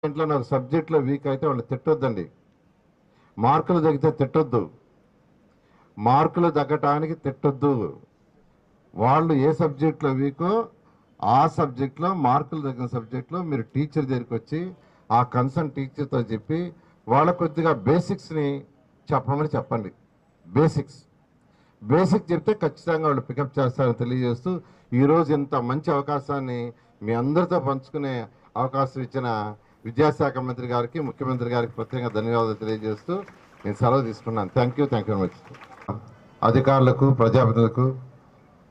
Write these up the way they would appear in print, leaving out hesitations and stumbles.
ఇంట్లో నాకు సబ్జెక్ట్లో వీక్ అయితే వాళ్ళు తిట్టొద్దండి. మార్కులు తగ్గితే తిట్టొద్దు, మార్కులు తగ్గటానికి తిట్టొద్దు. వాళ్ళు ఏ సబ్జెక్ట్లో వీకో ఆ సబ్జెక్ట్లో, మార్కులు తగ్గిన సబ్జెక్ట్లో మీరు టీచర్ దగ్గరికి వచ్చి ఆ కన్సర్న్ టీచర్తో చెప్పి వాళ్ళ కొద్దిగా బేసిక్స్ని చెప్పమని చెప్పండి. బేసిక్ చెప్తే ఖచ్చితంగా వాళ్ళు పికప్ చేస్తారని తెలియజేస్తూ ఈరోజు ఇంత మంచి అవకాశాన్ని మీ అందరితో పంచుకునే అవకాశం ఇచ్చిన విద్యాశాఖ మంత్రి గారికి, ముఖ్యమంత్రి గారికి ప్రత్యేకంగా ధన్యవాదాలు తెలియజేస్తూ నేను సెలవు తీసుకున్నాను. Thank you very much. అధికారులకు, ప్రజాప్రతినిధులకు,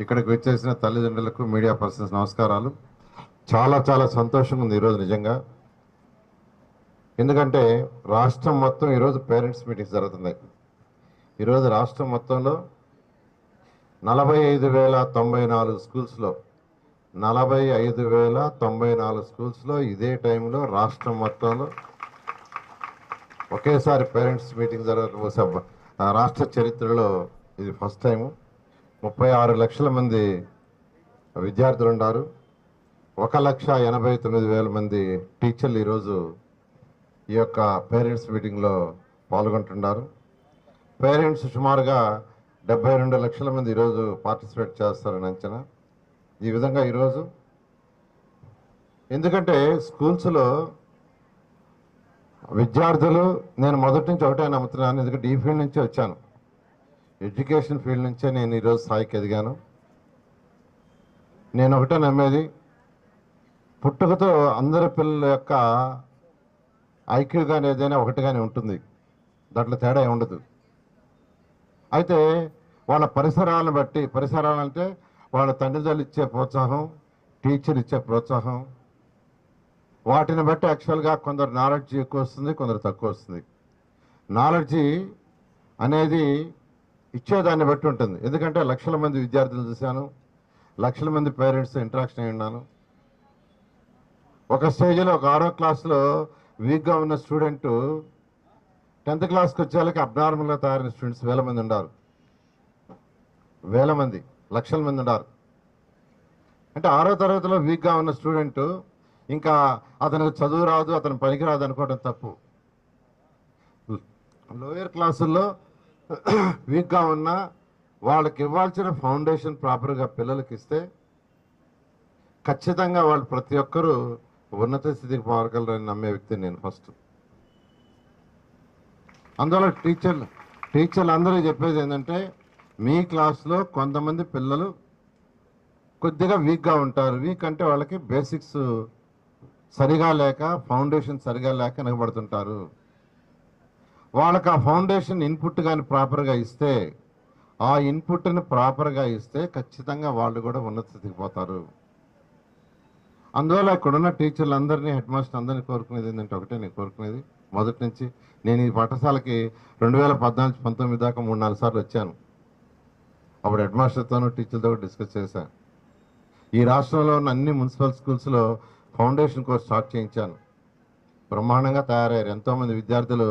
ఇక్కడికి వచ్చేసిన తల్లిదండ్రులకు, మీడియా పర్సన్స్ నమస్కారాలు. చాలా చాలా సంతోషంగా ఉంది ఈరోజు నిజంగా. ఎందుకంటే రాష్ట్రం మొత్తం ఈరోజు పేరెంట్స్ మీటింగ్స్ జరుగుతున్నాయి. ఈరోజు రాష్ట్రం మొత్తంలో 45,094 స్కూల్స్లో 45,094 స్కూల్స్లో ఇదే టైంలో రాష్ట్రం మొత్తంలో ఒకేసారి పేరెంట్స్ మీటింగ్ జరగకపోతే రాష్ట్ర చరిత్రలో ఇది ఫస్ట్ టైము. 36 లక్షల మంది విద్యార్థులు ఉన్నారు. 1,89,000 మంది టీచర్లు ఈరోజు ఈ యొక్క పేరెంట్స్ మీటింగ్లో పాల్గొంటున్నారు. పేరెంట్స్ సుమారుగా 72 లక్షల మంది ఈరోజు పార్టిసిపేట్ చేస్తారని అంచనా. ఈ విధంగా ఈరోజు ఎందుకంటే స్కూల్స్లో విద్యార్థులు, నేను మొదటి నుంచి ఒకటే నమ్ముతున్నాను, ఎందుకంటే ఈ ఫీల్డ్ నుంచే వచ్చాను, ఎడ్యుకేషన్ ఫీల్డ్ నుంచే నేను ఈరోజు స్థాయికి ఎదిగాను. నేను ఒకటే నమ్మేది, పుట్టుకతో అందరి పిల్లల యొక్క ఐక్యూ కానీ ఏదైనా ఒకటిగానే ఉంటుంది, దాంట్లో తేడా ఉండదు. అయితే వాళ్ళ పరిసరాలను బట్టి, పరిసరాలంటే వాళ్ళ తల్లిదండ్రులు ఇచ్చే ప్రోత్సాహం, టీచర్ ఇచ్చే ప్రోత్సాహం, వాటిని బట్టి యాక్చువల్గా కొందరు నాలెడ్జ్ ఎక్కువ వస్తుంది, కొందరు తక్కువ వస్తుంది. నాలెడ్జి అనేది ఇచ్చేదాన్ని బట్టి ఉంటుంది. ఎందుకంటే లక్షల మంది విద్యార్థులు చూశాను, లక్షల మంది పేరెంట్స్ ఇంటరాక్షన్ అయి ఉన్నాను. ఒక స్టేజ్లో ఒక 6వ క్లాస్లో వీక్గా ఉన్న స్టూడెంటు 10th క్లాస్కి వచ్చేళ్ళకి అబ్నార్మల్గా తయారైన స్టూడెంట్స్ వేల మంది ఉన్నారు. లక్షల మంది ఉన్నారు. అంటే 6వ తరగతిలో వీక్గా ఉన్న స్టూడెంటు ఇంకా అతనికి చదువు రాదు, అతను పనికిరాదు అనుకోవడం తప్పు. లోయర్ క్లాసుల్లో వీక్గా ఉన్న వాళ్ళకి ఇవ్వాల్సిన ఫౌండేషన్ ప్రాపర్గా పిల్లలకి ఇస్తే ఖచ్చితంగా వాళ్ళు ప్రతి ఒక్కరూ ఉన్నత స్థితికి పోగలరని నమ్మే వ్యక్తి నేను ఫస్ట్. అందువల్ల టీచర్లు అందరూ చెప్పేది ఏంటంటే, మీ క్లాస్లో కొంతమంది పిల్లలు కొద్దిగా వీక్గా ఉంటారు. వీక్ అంటే వాళ్ళకి బేసిక్స్ సరిగా లేక, ఫౌండేషన్ సరిగా లేక వెనకబడుతుంటారు. వాళ్ళకి ఆ ఫౌండేషన్ ఇన్పుట్ కానీ ప్రాపర్గా ఇస్తే, ఆ ఇన్పుట్ని ప్రాపర్గా ఇస్తే ఖచ్చితంగా వాళ్ళు కూడా ఉన్నత స్థితికి పోతారు. అందువల్ల ఇక్కడున్న టీచర్లందరినీ, హెడ్ మాస్టర్ అందరినీ కోరుకునేది ఏంటంటే ఒకటే, నేను కోరుకునేది మొదటి నుంచి, నేను ఈ పాఠశాలకి 2014-19 దాకా 3-4 సార్లు వచ్చాను. అప్పుడు హెడ్ మాస్టర్తోనూ టీచర్లతో డిస్కస్ చేశాను. ఈ రాష్ట్రంలో ఉన్న అన్ని మున్సిపల్ స్కూల్స్లో ఫౌండేషన్ కోర్స్ స్టార్ట్ చేయించాను. బ్రహ్మాండంగా తయారయ్యారు. ఎంతోమంది విద్యార్థులు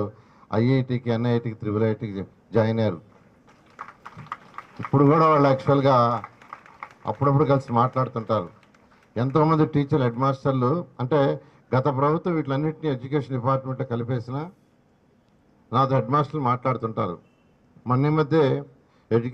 ఐఐటికి, ఎన్ఐటికి, IIITకి జాయిన్ అయ్యారు. ఇప్పుడు కూడా వాళ్ళు యాక్చువల్గా అప్పుడప్పుడు కలిసి మాట్లాడుతుంటారు. ఎంతోమంది టీచర్లు, హెడ్ మాస్టర్లు, అంటే గత ప్రభుత్వం వీటిలన్నింటినీ ఎడ్యుకేషన్ డిపార్ట్మెంట్ కలిపేసిన నాతో హెడ్ మాస్టర్లు మాట్లాడుతుంటారు. మొన్న మధ్య